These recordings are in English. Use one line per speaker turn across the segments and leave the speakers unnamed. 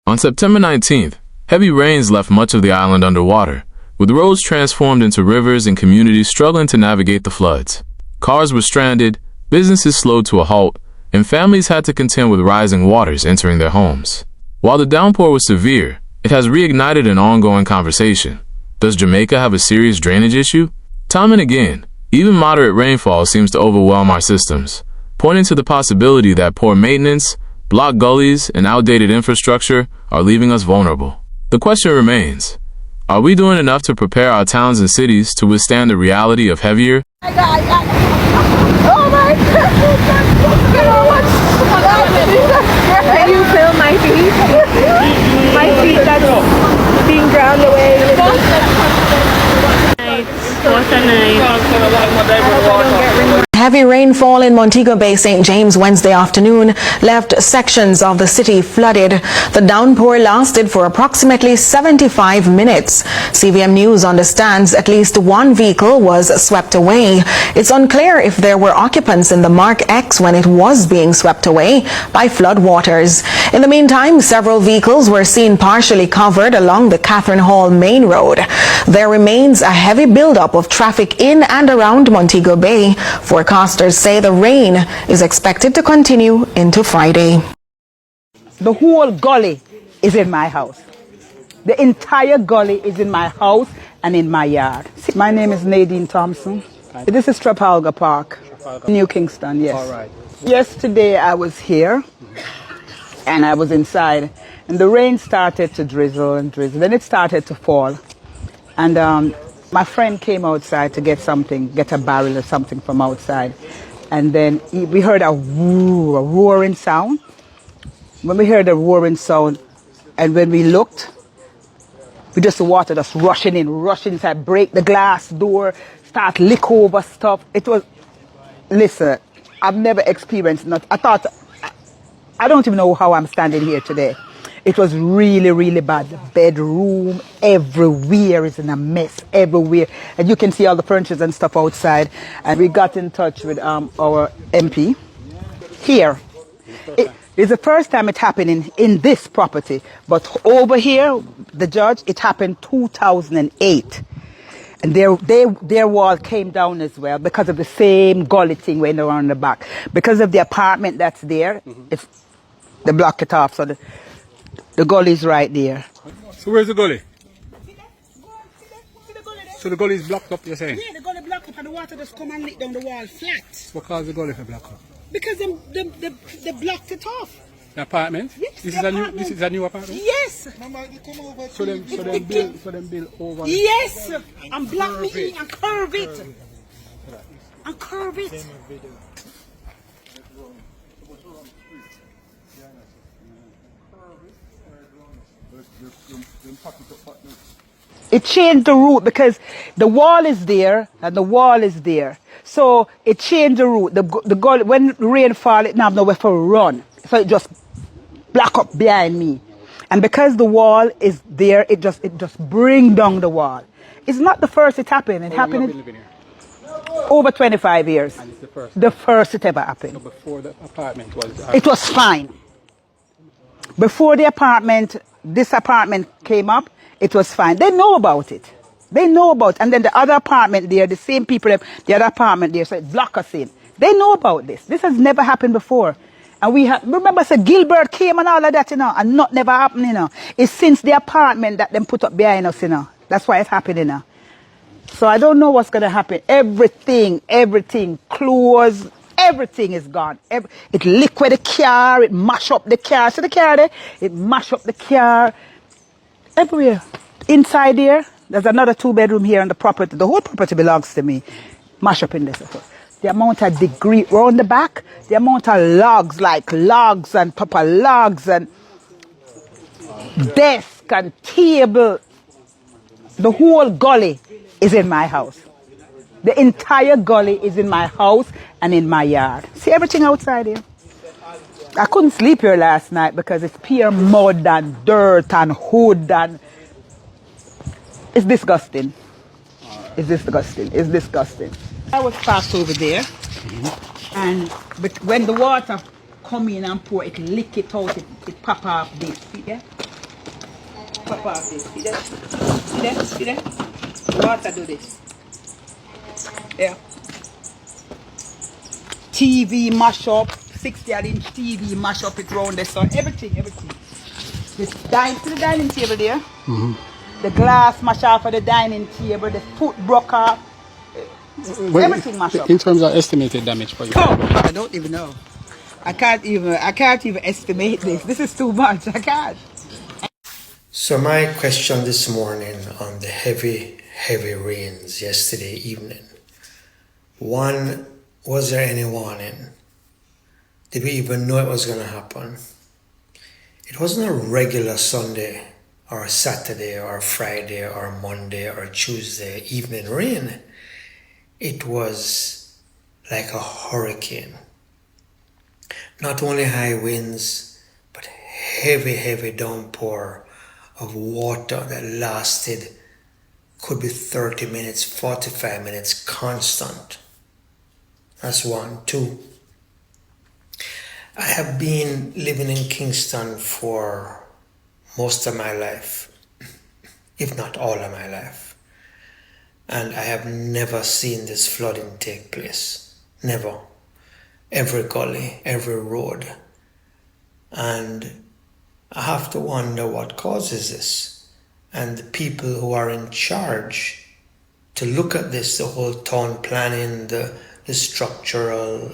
On September 19th, heavy rains left much of the island underwater, with roads transformed into rivers and communities struggling to navigate the floods. Cars were stranded, businesses slowed to a halt, and families had to contend with rising waters entering their homes. While the downpour was severe, it has reignited an ongoing conversation. Does Jamaica have a serious drainage issue? Time and again, even moderate rainfall seems to overwhelm our systems, pointing to the possibility that poor maintenance, blocked gullies, and outdated infrastructure are leaving us vulnerable. The question remains, are we doing enough to prepare our towns and cities to withstand the reality of heavier?
Oh my God! Can you feel my feet? My feet that's being drowned away. What a night.
Heavy rainfall in Montego Bay, St. James Wednesday afternoon left sections of the city flooded. The downpour lasted for approximately 75 minutes. CVM News understands at least one vehicle was swept away. It's unclear if there were occupants in the Mark X when it was being swept away by flood waters. In the meantime, several vehicles were seen partially covered along the Catherine Hall Main Road. There remains a heavy buildup of traffic in and around Montego Bay. Forecasters say the rain is expected to continue into Friday.
The whole gully is in my house. The entire gully is in my house and in my yard. My name is Nadine Thompson. This is Trafalgar Park, New Kingston, yes.
All right.
Yesterday I was here and I was inside and the rain started to drizzle and drizzle. Then it started to fall. And my friend came outside to get something, get a barrel or something from outside. And then we heard a roaring sound. When we heard a roaring sound, and when we looked, we just the water just rushing inside, break the glass door, start lick over stuff. It was, listen, I've never experienced nothing. I don't even know how I'm standing here today. It was really, really bad. The bedroom, everywhere is in a mess, everywhere. And you can see all the furniture and stuff outside. And we got in touch with our MP here. It's the first time it happened in this property. But over here, the judge, it happened 2008. And their wall came down as well because of the same gully thing went around the back. Because of the apartment that's there, they block it off. So the gully is right there.
So where's the gully? So the gully is blocked up, you're saying?
Yeah, the gully blocked up and the water just come and lick down the wall flat.
What caused the gully to block up?
Because they blocked it off.
The apartment?
Yes,
this
apartment.
is a new apartment?
Yes.
So them build over.
Yes. And block me in and curve it. And curve it. It changed the route because the wall is there and the wall is there. So it changed the route. The gully, when rain fall, it now have nowhere for run. So it just block up behind me. And because the wall is there, it just bring down the wall. It's not the first it happened. It happened over 25 years.
And it's the first.
The first it ever happened.
So before the apartment was...
It was fine. Before this apartment came up, it was fine. They know about it. They know about it. And then the other apartment there, the same people, the other apartment there, so it block us in. They know about this. This has never happened before. And we have, remember, so Gilbert came and all of that, and not never happened, It's since the apartment that them put up behind us, That's why it's happening, So I don't know what's going to happen. Everything, clothes, everything is gone. It liquid the car, it mash up the car. See the car there? It mash up the car. Everywhere. Inside there, there's another 2-bedroom here on the property. The whole property belongs to me. Mash up in this. The amount of debris around the back, the amount of logs, like logs and proper logs and desk and table. The whole gully is in my house. The entire gully is in my house and in my yard. See everything outside here? I couldn't sleep here last night because it's pure mud and dirt and hood and it's disgusting. It's disgusting. It's disgusting. I was parked over there, but when the water come in and pour, it lick it out, it pop off this. Yeah? Papa, see that? See that? See that? Water do this. Yeah. TV mash up, 60-inch TV mash up it round there, so everything. See the dining table there? The glass mash off of the dining table, the foot broke off, everything mash up.
In terms of estimated damage for you?
Oh, I don't even know. I can't even estimate this. This is too much. I can't.
So my question this morning on the heavy rains yesterday evening. One, was there any warning? Did we even know it was going to happen? It wasn't a regular Sunday or a Saturday or a Friday or a Monday or a Tuesday evening rain. It was like a hurricane. Not only high winds, but heavy downpour of water that lasted, could be 30 minutes, 45 minutes, constant. That's one. Two, I have been living in Kingston for most of my life, if not all of my life. And I have never seen this flooding take place. Never. Every gully, every road. And I have to wonder what causes this. And the people who are in charge to look at this, the whole town planning, the structural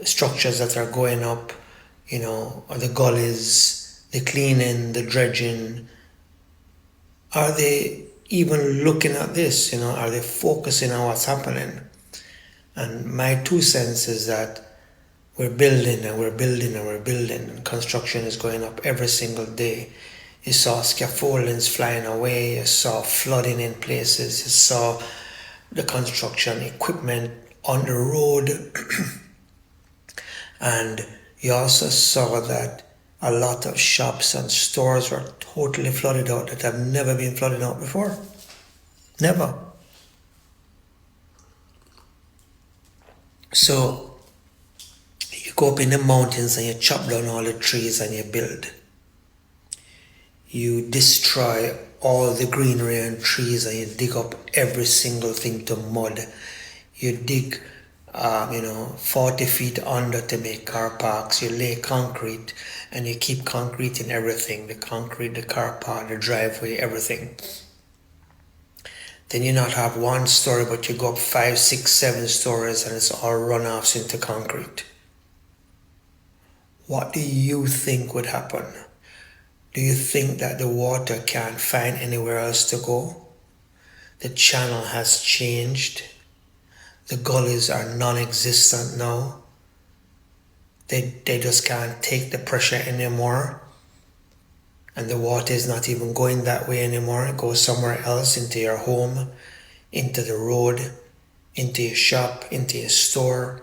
structures that are going up, the gullies, the cleaning, the dredging, are they even looking at this? Are they focusing on what's happening? And my 2 cents is that we're building and construction is going up every single day. You saw scaffoldings flying away, you saw flooding in places, you saw the construction equipment on the road. And you also saw that a lot of shops and stores were totally flooded out that have never been flooded out before. Never. So you go up in the mountains and you chop down all the trees and you build. You destroy all the greenery and trees and you dig up every single thing to mud. You dig 40 feet under to make car parks. You lay concrete and you keep concrete in everything. The concrete, the car park, the driveway, everything. Then you not have 1 story, but you go up 5, 6, 7 stories and it's all runoffs into concrete. What do you think would happen? Do you think that the water can't find anywhere else to go? The channel has changed. The gullies are non-existent now. They just can't take the pressure anymore. And the water is not even going that way anymore. It goes somewhere else, into your home, into the road, into your shop, into your store.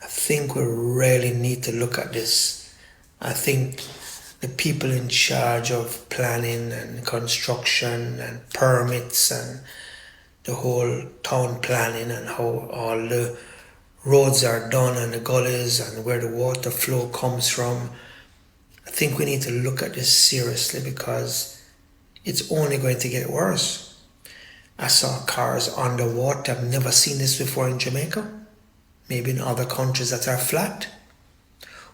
I think we really need to look at this. I think the people in charge of planning and construction and permits and the whole town planning and how all the roads are done and the gullies and where the water flow comes from. I think we need to look at this seriously because it's only going to get worse. I saw cars underwater. I've never seen this before in Jamaica. Maybe in other countries that are flat.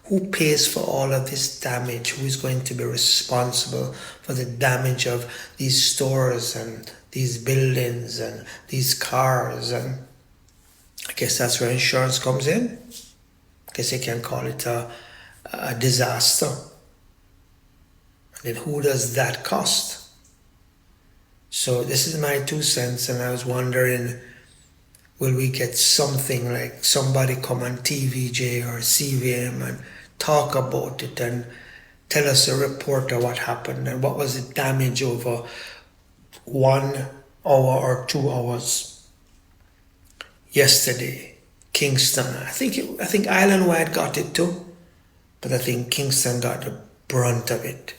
Who pays for all of this damage? Who is going to be responsible for the damage of these stores and these buildings and these cars? And I guess that's where insurance comes in. I guess you can call it a disaster. And then who does that cost? So this is my 2 cents, and I was wondering, will we get something like somebody come on TVJ or CVM and talk about it and tell us a report of what happened and what was the damage over 1 hour or 2 hours yesterday? Kingston, I think Islandwide got it too, but I think Kingston got the brunt of it.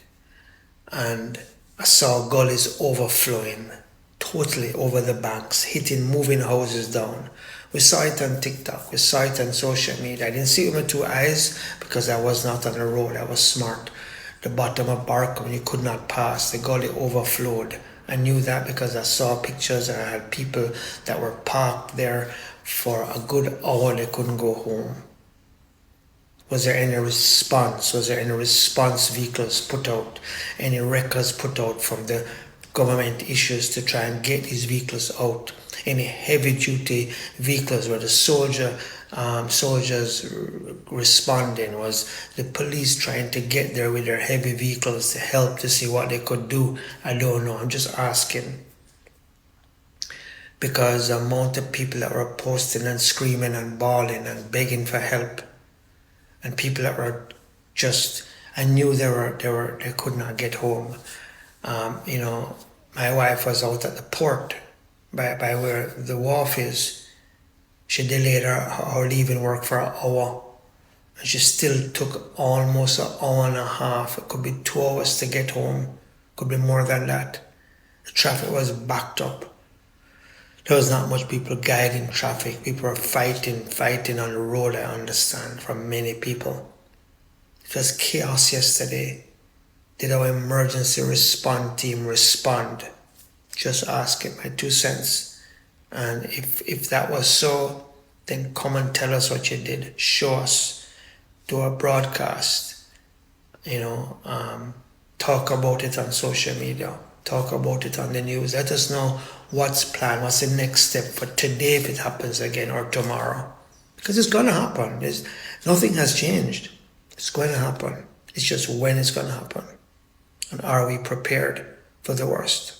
And I saw gullies overflowing totally over the banks, moving houses down. We saw it on TikTok, we saw it on social media. I didn't see it with my 2 eyes because I was not on the road, I was smart. the bottom of Barkham, you could not pass. The gully overflowed. I knew that because I saw pictures and I had people that were parked there for a good hour. They couldn't go home. Was there any response? Was there any response vehicles put out? Any records put out from the government issues to try and get these vehicles out? Any heavy-duty vehicles where the soldiers responding? Was the police trying to get there with their heavy vehicles to help to see what they could do? I don't know. I'm just asking. Because the amount of people that were posting and screaming and bawling and begging for help, and people that were just, I knew they could not get home. You know, my wife was out at the port by where the wharf is. She delayed her leaving work for an hour. And she still took almost an hour and a half. It could be 2 hours to get home. Could be more than that. The traffic was backed up. There was not much people guiding traffic. People were fighting on the road, I understand, from many people. It was chaos yesterday. Did our emergency response team respond? Just asking, my 2 cents. And if that was so, then come and tell us what you did. Show us. Do a broadcast. You know, talk about it on social media. Talk about it on the news. Let us know what's planned, what's the next step for today if it happens again or tomorrow. Because it's going to happen. Nothing has changed. It's going to happen. It's just when it's going to happen. And are we prepared for the worst?